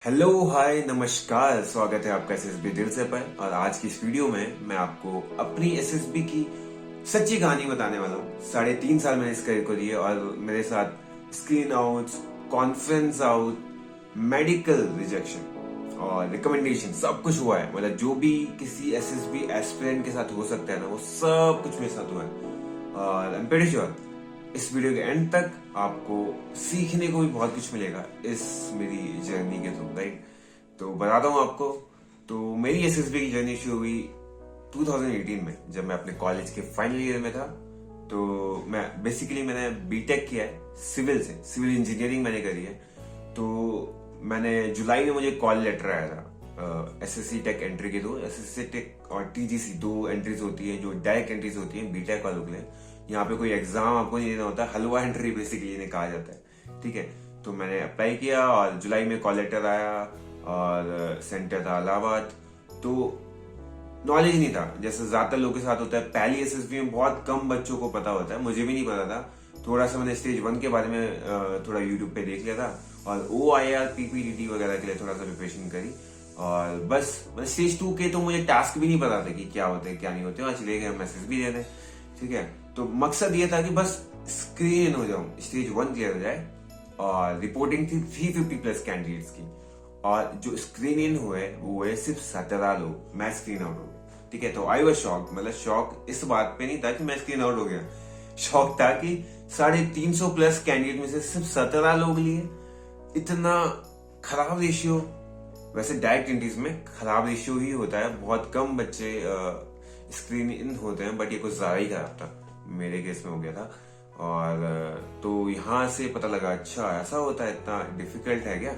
Hello hi नमस्कार, स्वागत है आपका एसएसबी दिल से पर। और आज की इस वीडियो में मैं आपको अपनी एसएसबी की सच्ची कहानी बताने वाला हूँ। 3.5 साल मैंने इस करियर को दिए और मेरे साथ screen out, conference out, medical rejection और रिकमेंडेशन सब कुछ हुआ है। मतलब जो भी किसी एसएसबी एस्पिरेंट के साथ हो सकता है ना, वो सब कुछ मेरे साथ हुआ है। और आई एम प्रीटी श्योर इस वीडियो के एंड तक आपको सीखने को भी बहुत कुछ मिलेगा इस मेरी जर्नी के थ्रू, राइट। तो बताता हूँ आपको। तो मेरी एसएसबी की जर्नी शुरू हुई 2018 में, जब मैं अपने कॉलेज के फाइनल ईयर में था। तो मैंने बीटेक किया है सिविल इंजीनियरिंग मैंने करी है। तो मैंने जुलाई में मुझे कॉल लेटर आया था एसएससी टेक एंट्री के थ्रू। एसएससी टेक और टीजीसी दो एंट्रीज होती है जो डायरेक्ट एंट्रीज होती है बीटेक वालों के लिए। यहाँ पे कोई एग्जाम आपको नहीं देना होता, हलवा एंट्री बेसिकली इन्हें कहा जाता है, ठीक है। तो मैंने अप्लाई किया और जुलाई में कॉल लेटर आया और सेंटर था इलाहाबाद। तो नॉलेज नहीं था, जैसे ज्यादातर लोगों के साथ होता है। पहली एसएसबी में बहुत कम बच्चों को पता होता है, मुझे भी नहीं पता था। थोड़ा सा मैंने स्टेज 1 के बारे में थोड़ा यूट्यूब पे देख लिया था और OIR PPDT वगैरह के लिए थोड़ा सा प्रिपरेशन करी। और बस स्टेज 2 के तो मुझे टास्क भी नहीं पता था कि क्या होते हैं क्या नहीं होते, वहां चले गए मैसेज भी दे दें, ठीक है। तो मकसद ये था कि बस स्क्रीन हो जाऊं, स्टेज 1 क्लियर हो जाए। और रिपोर्टिंग थी 350+ कैंडिडेट्स की, और जो स्क्रीन इन हुए वो हुए सिर्फ 17 लोग। मैं स्क्रीन आउट हो गया, ठीक है। तो आई वाज शॉक। मतलब शॉक इस बात पे नहीं था कि मैं स्क्रीन आउट हो गया, शौक था कि 350+ कैंडिडेट में से सिर्फ 17 लोग लिए। इतना खराब रेशियो। वैसे डायरेक्ट एंट्रीज में खराब रेशियो ही होता है, बहुत कम बच्चे स्क्रीन इन होते हैं, बट ये कुछ ज्यादा ही खराब था, मेरे केस में हो गया था। और तो यहाँ से पता लगा अच्छा ऐसा होता है, इतना डिफिकल्ट है क्या।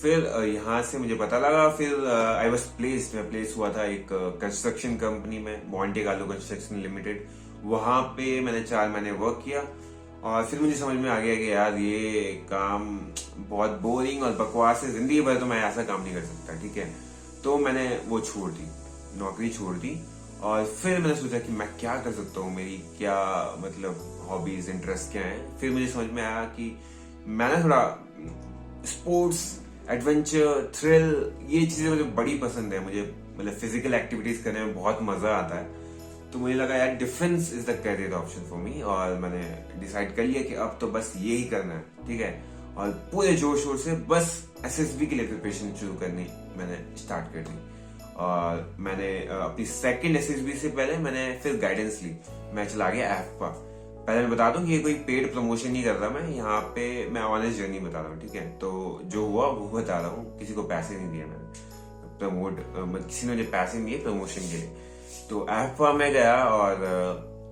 फिर यहाँ से मुझे पता लगा। फिर आई वॉज प्लेस्ड, मैं प्लेस हुआ था एक कंस्ट्रक्शन कंपनी में, मॉन्टे कार्लो कंस्ट्रक्शन लिमिटेड। वहां पे मैंने 4 महीने वर्क किया और फिर मुझे समझ में आ गया कि यार ये काम बहुत बोरिंग और बकवास है, जिंदगी भर तो मैं ऐसा काम नहीं कर सकता, ठीक है। तो मैंने वो छोड़ दी, नौकरी छोड़ दी। और फिर मैंने सोचा कि मैं क्या कर सकता हूँ, मेरी क्या मतलब हॉबीज इंटरेस्ट क्या है। फिर मुझे समझ में आया कि मैंने थोड़ा स्पोर्ट्स, एडवेंचर, थ्रिल, ये चीजें मुझे बड़ी पसंद है। मुझे मतलब फिजिकल एक्टिविटीज करने में बहुत मजा आता है। तो मुझे लगा यार defence is the career option for me, और मैंने डिसाइड कर लिया कि अब तो बस ये ही करना है, ठीक है। और पूरे जोर शोर से बस एसएसबी के लिए प्रिपरेशन शुरू करनी मैंने स्टार्ट कर दी। और मैंने अपनी सेकंड एसएसबी से पहले मैंने फिर गाइडेंस ली, मैं चला गया एफपा। पहले मैं बता दूं कि ये कोई पेड प्रमोशन नहीं कर रहा मैं, यहाँ पे मैं ऑनेस्ट जर्नी बता रहा हूँ, ठीक है। तो जो हुआ वो बता रहा हूँ, किसी को पैसे नहीं दिए मैंने, किसी ने मुझे पैसे नहीं दिए प्रमोशन के लिए। तो एफपा में गया और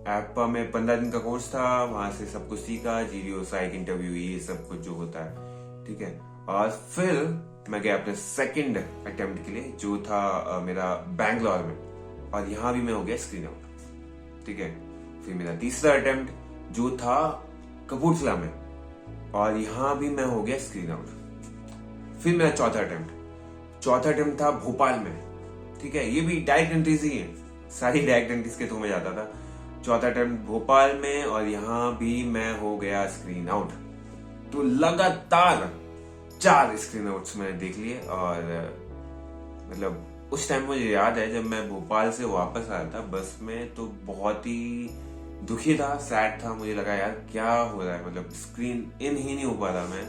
एफपा में 15 दिन का कोर्स था। वहां से सब कुछ सीखा, जीडीओ, साइक इंटरव्यू, ये सब कुछ जो होता है, ठीक है। और फिर मैं गया अपने सेकंड अटेम्प्ट के लिए, जो था मेरा बैंगलोर में, और यहाँ भी मैं हो गया स्क्रीन आउट, ठीक है। फिर मेरा तीसरा अटेम्प्ट जो था कपूरथला में, और यहाँ भी मैं हो गया स्क्रीन आउट। फिर मेरा चौथा अटेम्प्ट था भोपाल में, ठीक है। ये भी डायरेक्ट एंट्रीज ही है, सारी डायरेक्ट एंट्रीज के थ्रू में जाता था। चौथा अटेम्प्ट भोपाल में, और यहाँ भी मैं हो गया स्क्रीन आउट। तो लगातार 4 स्क्रीन आउट्स मैंने देख लिए। और मतलब उस टाइम मुझे याद है जब मैं भोपाल से वापस आया था बस में, तो बहुत ही दुखी था, सैड था। मुझे लगा यार क्या हो रहा है, मतलब स्क्रीन इन ही नहीं हो पा रहा मैं।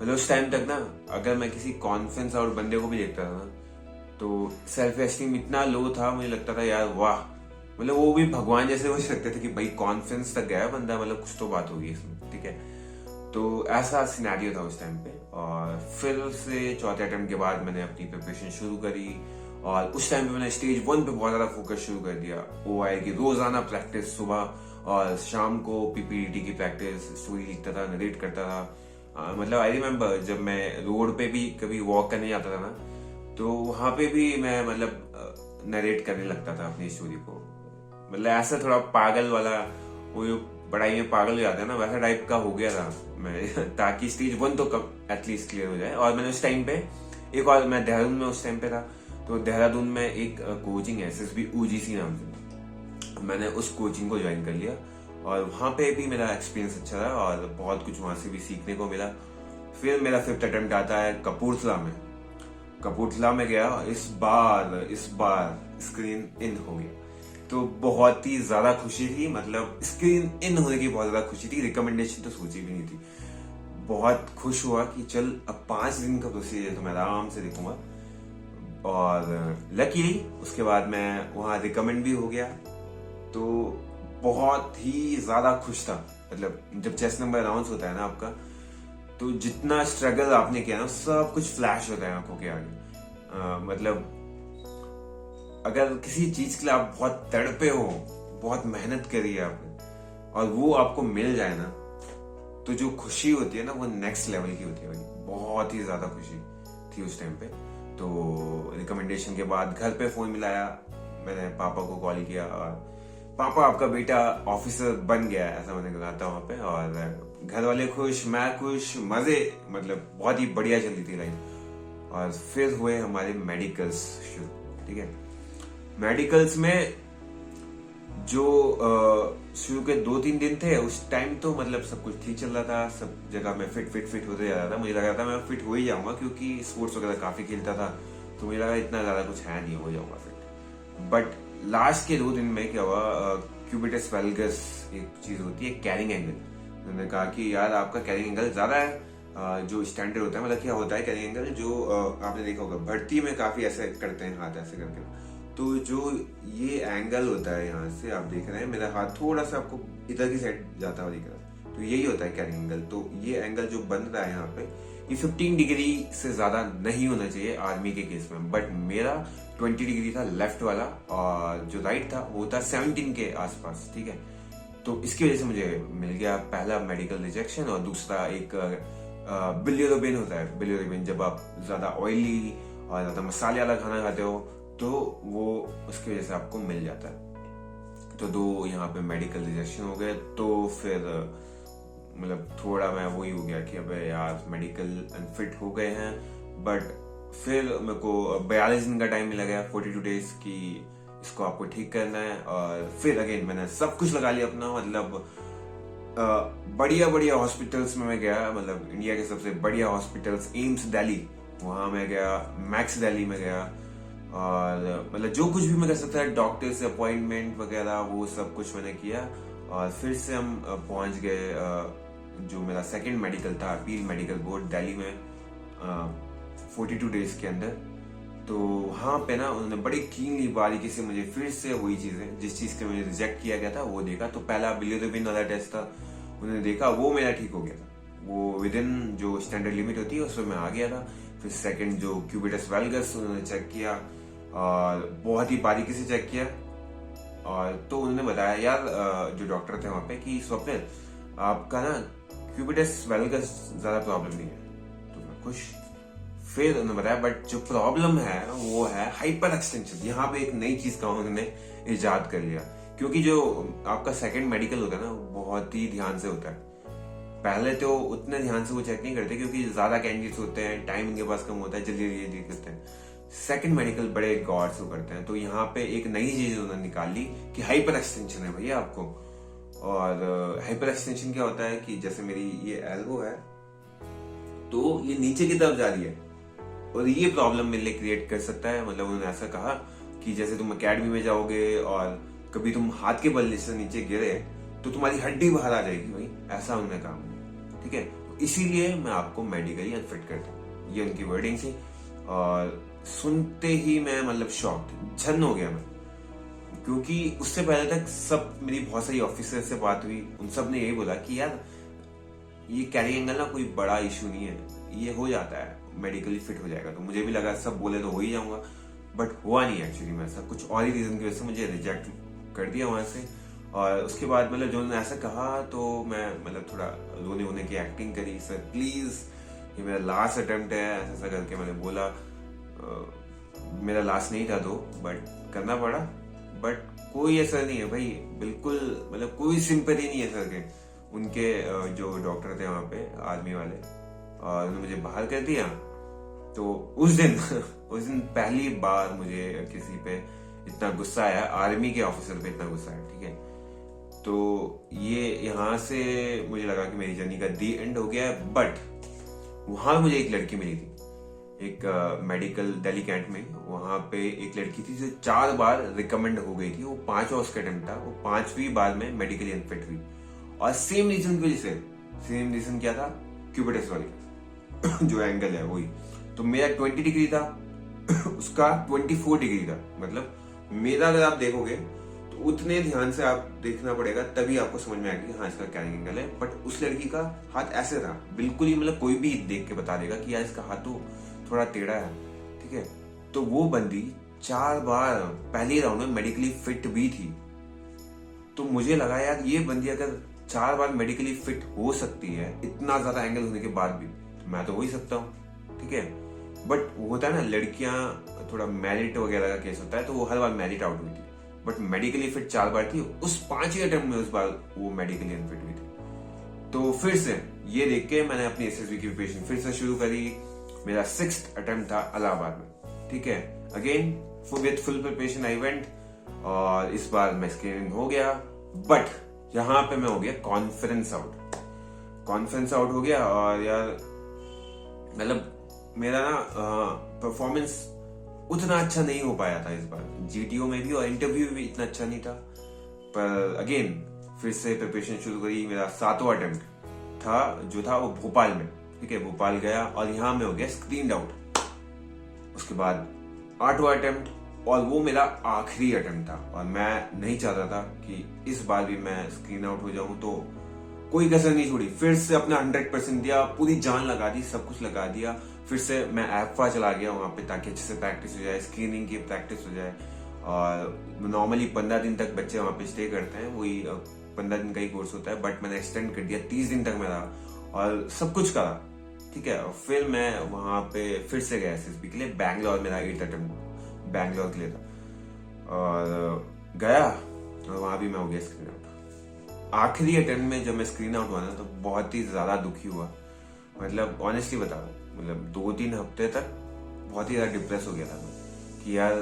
मतलब उस टाइम तक ना, अगर मैं किसी कॉन्फ्रेंस आउट बंदे को भी देखता था ना, तो सेल्फ एस्टीम इतना लो था, मुझे लगता था यार वाह, मतलब वो भी भगवान जैसे मुझे लगते थे कि भाई कॉन्फ्रेंस तक गया बंदा, मतलब कुछ तो बात होगी इसमें, ठीक है। तो ऐसा सिनेरियो था उस टाइम पे। और फिर से चौथे अटेम्प्ट के बाद मैंने अपनी प्रिपरेशन शुरू करी, और उस टाइम पे मैंने स्टेज 1 पे बहुत ज्यादा फोकस शुरू कर दिया। OI की रोजाना प्रैक्टिस, सुबह और शाम को PPDT की प्रैक्टिस, स्टोरी लिखता था, नरेट करता था। मतलब आई रिमेम्बर जब मैं रोड पे भी कभी वॉक करने जाता था ना, तो वहां पे भी मैं मतलब नरेट करने लगता था अपनी स्टोरी को। मतलब ऐसा थोड़ा पागल वाला, वो जो पढ़ाई में पागल हो जाता है ना, वैसा टाइप का हो गया था मैं ताकि स्टेज 1 तो कब एटलीस्ट क्लियर हो जाए। और मैंने उस टाइम पे एक और, मैं देहरादून में उस टाइम पे था, तो देहरादून में एक कोचिंग है SSB UGC नाम से, मैंने उस कोचिंग को ज्वाइन कर लिया। और वहां पे भी मेरा एक्सपीरियंस अच्छा रहा और बहुत कुछ वहां से भी सीखने को मिला। फिर मेरा 5th अटेम्प्ट आता है कपूरथला में, कपूरथला में गया, इस बार स्क्रीन इन हो गया, तो बहुत ही ज्यादा खुशी थी। मतलब स्क्रीन इन होने की बहुत ज्यादा खुशी थी, रिकमेंडेशन तो सोची भी नहीं थी। बहुत खुश हुआ कि चल अब 5 दिन का प्रोसीजर तो मैं आराम से देखूंगा। और लकीली उसके बाद मैं वहां रिकमेंड भी हो गया, तो बहुत ही ज्यादा खुश था। मतलब जब चेस्ट नंबर अनाउंस होता है ना आपका, तो जितना स्ट्रगल आपने किया ना सब कुछ फ्लैश होता है आंखों के आगे। मतलब अगर किसी चीज के लिए आप बहुत तड़पे हो, बहुत मेहनत करी है आपने, और वो आपको मिल जाए ना, तो जो खुशी होती है ना वो नेक्स्ट लेवल की होती है भाई। बहुत ही ज्यादा खुशी थी उस टाइम पे। तो रिकमेंडेशन के बाद घर पे फोन मिलाया, मैंने पापा को कॉल किया और पापा आपका बेटा ऑफिसर बन गया है, ऐसा मैंने कहा था वहां पे। और घर वाले खुश, मैं खुश, मजे, मतलब बहुत ही बढ़िया चल रही थी लाइफ। और फिर हुए हमारे मेडिकल्स शुरू। ठीक है, मेडिकल्स में जो शुरू के 2-3 दिन थे उस टाइम तो मतलब सब कुछ ठीक चल रहा था, सब जगह में फिट होते जा रहा था। मुझे लगा था मैं फिट हो ही जाऊंगा क्योंकि स्पोर्ट्स वगैरह काफी खेलता था, तो मुझे लगा इतना ज्यादा कुछ है नहीं, हो जाऊंगा फिट। बट लास्ट के 2 दिन में क्या हुआ, क्यूबिटस वेल्गस एक चीज होती है, कैरिंग एंगल। उन्होंने कहा कि यार आपका कैरिंग एंगल ज्यादा है, जो स्टैंडर्ड होता है। मतलब क्या होता है कैरिंग एंगल, जो आपने देखा होगा भर्ती में काफी ऐसे करते हैं, हाथ ऐसे करके। तो जो ये एंगल होता है, यहाँ से आप देख रहे हैं मेरा हाथ थोड़ा सा आपको इधर की साइड जाता हुआ दिख रहा है, तो यही होता है कैरिंग एंगल। तो ये एंगल जो बन रहा है यहाँ पे, ये 15 डिग्री से ज्यादा नहीं होना चाहिए आर्मी के केस में, बट मेरा 20 डिग्री था लेफ्ट वाला, और जो राइट था वो था 17 के आसपास। ठीक है, तो इसकी वजह से मुझे मिल गया पहला मेडिकल रिजेक्शन। और दूसरा एक बिलियरोबिन होता है। बिलियरोबिन जब आप ज्यादा ऑयली और ज्यादा मसाले वाला खाना खाते हो तो वो उसकी वजह से आपको मिल जाता है। तो 2 यहाँ पे मेडिकल रिजेक्शन हो गए। तो फिर मतलब थोड़ा मैं वही हो गया कि अबे यार मेडिकल अनफिट हो गए हैं। बट फिर मेरे को 42 दिन का टाइम मिला गया, 42 डेज की, इसको आपको ठीक करना है। और फिर अगेन मैंने सब कुछ लगा लिया अपना। मतलब बढ़िया बढ़िया हॉस्पिटल्स में मैं गया, मतलब इंडिया के सबसे बढ़िया हॉस्पिटल्स, एम्स दिल्ली, वहां मैं गया, मैक्स दिल्ली में गया। और मतलब जो कुछ भी मैं कर सकता है, डॉक्टर से अपॉइंटमेंट वगैरह वो सब कुछ मैंने किया। और फिर से हम पहुंच गए, जो मेरा सेकंड मेडिकल था, अपील मेडिकल बोर्ड दिल्ली में, 42 डेज के अंदर। तो वहां पे ना उन्होंने बड़ी कीनली बारीकी से मुझे फिर से वही चीजें, जिस चीज के मुझे रिजेक्ट किया गया था वो देखा। तो पहला बिलियरोबिन वाला टेस्ट था, उन्होंने देखा, वो मेरा ठीक हो गया था, वो विद इन जो स्टैंडर्ड लिमिट होती है उसमें मैं आ गया था। फिर सेकंड जो क्यूबिटस वेल्गस उन्होंने चेक किया, और बहुत ही बारीकी से चेक किया। और तो उन्होंने बताया यार, जो डॉक्टर थे वहां पे, कि स्वप्निल आपका ना क्यूबिटस वेल्गस ज्यादा प्रॉब्लम नहीं है। तो मैं खुश। फिर उन्होंने बताया बट जो प्रॉब्लम है वो है हाइपर एक्सटेंशन। यहाँ पे एक नई चीज का उन्होंने इजाद कर लिया, क्योंकि जो आपका सेकंड मेडिकल होता है ना बहुत ही ध्यान से होता है। पहले तो उतने ध्यान से वो चेक नहीं करते क्योंकि ज्यादा कैंडिडेट्स होते हैं, टाइम इनके पास कम होता है, जल्दी जल्दी करते हैं। सेकंड मेडिकल बड़े गौर से करते हैं। तो यहाँ पे एक नई चीज उन्होंने निकाल ली कि हाइपर एक्सटेंशन है भैया आपको। और हाइपर एक्सटेंशन क्या होता है कि जैसे मेरी ये एल्बो है, तो ये नीचे की तरफ जा रही है, और ये प्रॉब्लम मेरे लिए क्रिएट कर सकता है। मतलब उन्होंने ऐसा कहा कि जैसे तुम अकेडमी में जाओगे और कभी तुम हाथ के बल से नीचे गिरे तो तुम्हारी हड्डी बाहर आ जाएगी भाई, ऐसा उन्होंने कहा। ठीक है, तो इसीलिए मैं आपको मेडिकली अनफिट करता हूँ, ये उनकी वर्डिंग थी। और सुनते ही मैं मतलब शॉक्ड, झन हो गया मैं, क्योंकि उससे पहले तक सब मेरी बहुत सारी ऑफिसर से बात हुई, उन सब ने यही बोला कि यार ये कैरिंग एंगल ना कोई बड़ा इशू नहीं है, ये हो जाता है, मेडिकली फिट हो जाएगा। तो मुझे भी लगा सब बोले तो हो ही जाऊंगा, बट हुआ नहीं एक्चुअली। मैं ऐसा कुछ और ही रीजन की वजह से मुझे रिजेक्ट कर दिया वहां से। और उसके बाद मतलब जो उन्होंने ऐसा कहा तो मैं मतलब थोड़ा रोने वोने की एक्टिंग करी, सर प्लीज ये मेरा लास्ट अटेम्प्ट है, ऐसा करके मैंने बोला। मेरा लास्ट नहीं था तो, बट करना पड़ा। बट कोई असर नहीं है भाई, बिल्कुल मतलब कोई सिंपैथी नहीं है सर के। उनके जो डॉक्टर थे वहां पे आर्मी वाले, और उन्होंने मुझे बाहर कर दिया। तो उस दिन पहली बार मुझे किसी पे इतना गुस्सा आया, आर्मी के ऑफिसर पे इतना गुस्सा आया। ठीक है, तो ये यहाँ से मुझे लगा कि मेरी जर्नी का दी एंड हो गया है। बट वहां मुझे एक लड़की मिली थी एक मेडिकल दिल्ली कैंट में। वहां पे एक लड़की थी जो 4 बार रिकमेंड हो गई थी, वो 5वां उसका अटेम्प्ट था, वो 5वीं बार में मेडिकली अनफिट हुई। और सेम रीजन की वजह से, सेम रीजन क्या था, क्यूबिटस वाली जो एंगल है वही। तो मेरा 20 डिग्री था उसका 24 डिग्री था। मतलब मेरा अगर आप देखोगे तो उतने ध्यान से आप देखना पड़ेगा, तभी आपको समझ में आएगा कि हाँ इसका क्या एंगल है। बट उस लड़की का हाथ ऐसे था बिल्कुल ही, मतलब कोई भी देख के बता देगा कि यार इसका हाथ तो थोड़ा टेढ़ा है, ठीक है। तो वो बंदी 4 बार पहले राउंड में मेडिकली फिट भी थी। तो मुझे लगा यार ये बंदी अगर 4 बार मेडिकली फिट हो सकती है इतना ज्यादा एंगल होने के बाद भी, तो मैं तो हो ही सकता हूँ, ठीक है। बट वो होता है ना, लड़कियां थोड़ा मेरिट वगैरह का केस होता है, तो वो हर बार मेरिट आउट हुई थी। बट मेडिकली फिट 4 बार थी, उस 5वीं अटेम्प्ट में उस बार वो मेडिकली अनफिट हुई थी। तो फिर से ये देख के मैंने अपनी एसएसबी की प्रिपरेशन फिर से शुरू करी। मेरा 6th अटेम्प्ट था इलाहाबाद में, ठीक है। Again with full preparation I went, और इस बार मैं स्क्रीनिंग हो गया। बट यहाँ पे मैं हो गया कॉन्फिडेंस आउट हो गया। और यार मतलब मेरा ना परफॉर्मेंस उतना अच्छा नहीं हो पाया था इस बार, जीटीओ में भी और इंटरव्यू में भी इतना अच्छा नहीं था। पर अगेन फिर से प्रिपरेशन शुरू करी। मेरा 7वां अटेम्प्ट था जो था वो भोपाल में, ठीक है। भोपाल गया और यहाँ में हो गया स्क्रीन आउट। उसके बाद 8वां अटेम्प्ट, और वो मेरा आखिरी अटेम्प्ट था। और मैं नहीं चाहता था कि इस बार भी मैं स्क्रीन आउट हो जाऊं, तो कोई कसर नहीं छोड़ी, फिर से अपना 100% दिया, पूरी जान लगा दी, सब कुछ लगा दिया। फिर से मैं एफा चला गया वहां पे ताकि अच्छे से प्रैक्टिस हो जाए, स्क्रीनिंग की प्रैक्टिस हो जाए। और नॉर्मली 15 दिन तक बच्चे वहां पे स्टे करते हैं, वही 15 दिन का ही कोर्स होता है। बट मैंने एक्सटेंड कर दिया, 30 दिन तक मैं रहा और सब कुछ करा, ठीक है। और फिर मैं वहां पे फिर से गया एसएसबी के लिए। बैंगलोर मेरा 8th अटेम्प्ट बैंगलोर के लिए था, और गया और वहां भी मैं हो गया स्क्रीन आउट। आखिरी अटेम्प्ट में जब मैं स्क्रीन आउट हुआ ना, तो बहुत ही ज्यादा दुखी हुआ। मतलब ऑनेस्टली बता रहा हूँ, मतलब 2-3 हफ्ते तक बहुत ही ज्यादा डिप्रेस हो गया था मैं कि यार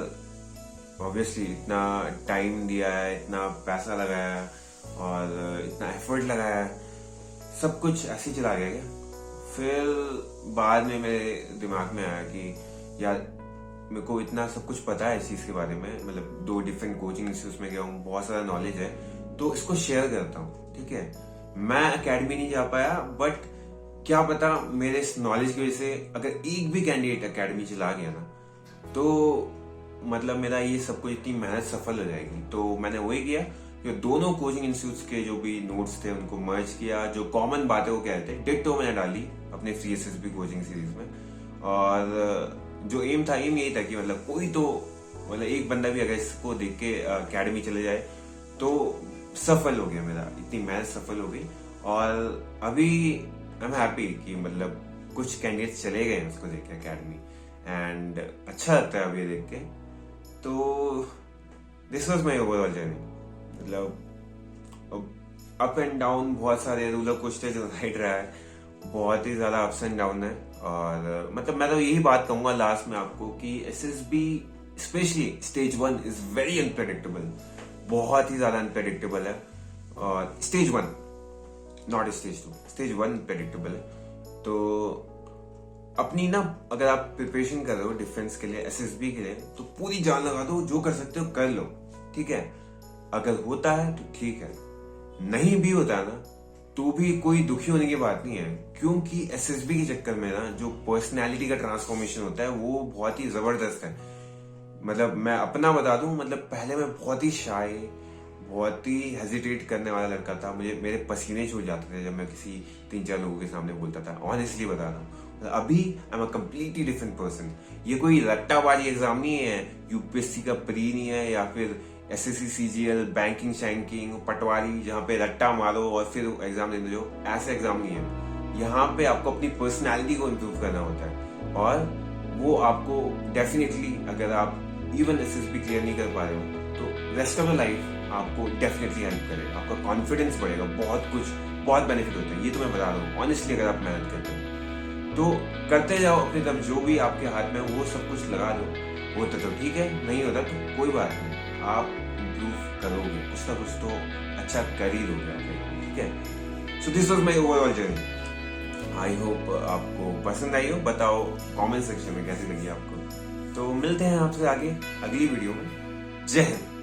ऑब्वियसली इतना टाइम दिया है, इतना पैसा लगाया और इतना एफर्ट लगाया, सब कुछ ऐसे ही चला गया क्या। फिर बाद में मेरे दिमाग में आया कि यार मेरे को इतना सब कुछ पता है इस चीज के बारे में, मतलब 2 डिफरेंट कोचिंग इंस्टीट्यूट में गया हूँ, बहुत सारा नॉलेज है, तो इसको शेयर करता हूँ, ठीक है। मैं अकेडमी नहीं जा पाया, बट क्या पता मेरे इस नॉलेज की वजह से अगर एक भी कैंडिडेट अकेडमी चला गया ना, तो मतलब मेरा ये सब कुछ इतनी मेहनत सफल हो जाएगी। तो मैंने वही किया कि दोनों कोचिंग इंस्टीट्यूट्स के जो भी नोट्स थे उनको मर्ज किया, जो कॉमन बातें वो कहते हैं डिट्टो मैंने डाली अपने फ्री एसएसबी कोचिंग सीरीज में। और जो एम यही था कि मतलब कोई तो, मतलब एक बंदा भी अगर इसको देख के अकेडमी चले जाए तो सफल हो गया, मेरा इतनी मेहनत सफल हो गई। और अभी आई एम हैप्पी कि मतलब कुछ कैंडिडेट्स चले गए उसको देख के अकेडमी, एंड अच्छा लगता है अभी देख के। तो this was my overall journey. मतलब अप एंड डाउन, बहुत सारे रोलर कोस्टर जो राइड रहा है, बहुत ही ज्यादा अप्स एंड डाउन है। और मतलब मैं तो यही बात कहूंगा लास्ट में आपको कि SSB specially stage 1 is very unpredictable, बहुत ही ज्यादा अनप्रेडिक्टेबल है। और stage 1 not stage 2, stage 1 predictable है। तो अपनी ना, अगर आप प्रिपरेशन कर रहे हो डिफेंस के लिए, एसएसबी के लिए, तो पूरी जान लगा दो, जो कर सकते हो कर लो, ठीक है। अगर होता है तो ठीक है, नहीं भी होता है ना तो भी कोई दुखी होने की बात नहीं है, क्योंकि एसएसबी के चक्कर में ना जो पर्सनैलिटी का ट्रांसफॉर्मेशन होता है वो बहुत ही जबरदस्त है। मतलब मैं अपना बता दूं, मतलब पहले मैं बहुत ही शाय, बहुत ही हेजिटेट करने वाला लड़का था। मुझे मेरे पसीने छूट जाते थे जब मैं किसी 3-4 लोगों के सामने बोलता था, ऑनेस्टली बता रहा हूँ। अभी I am a completely different person. ये कोई रट्टाबाजी एग्जाम नहीं है, यूपीएससी का प्री नहीं है, या फिर एसएससी सीजीएल बैंकिंग शैंकिंग पटवारी जहाँ पे रट्टा मारो और फिर एग्जाम देने दो, ऐसे एग्जाम नहीं है। यहाँ पे आपको अपनी पर्सनैलिटी को इम्प्रूव करना होता है, और वो आपको डेफिनेटली, अगर आप इवन एसएसबी क्लियर नहीं कर पा रहे हो तो रेस्ट ऑफ द लाइफ आपको डेफिनेटली हेल्प करेगा, आपका कॉन्फिडेंस बढ़ेगा, बहुत कुछ, बहुत बेनिफिट होता है, ये तो मैं बता रहा हूँ ऑनेस्टली। अगर आप मेहनत करते हो तो करते जाओ अपनी तरफ, जो भी आपके हाथ में वो सब कुछ लगा दो। होता तो ठीक है, नहीं होता तो कोई बात नहीं, आप इम्प्रूव करोगे, कुछ ना कुछ तो अच्छा कर ही दोगे आप, ठीक है। So this was my overall journey. I hope आपको पसंद आई हो। बताओ कमेंट सेक्शन में कैसी लगी आपको। तो मिलते हैं आपसे आगे अगली वीडियो में। जय हिंद।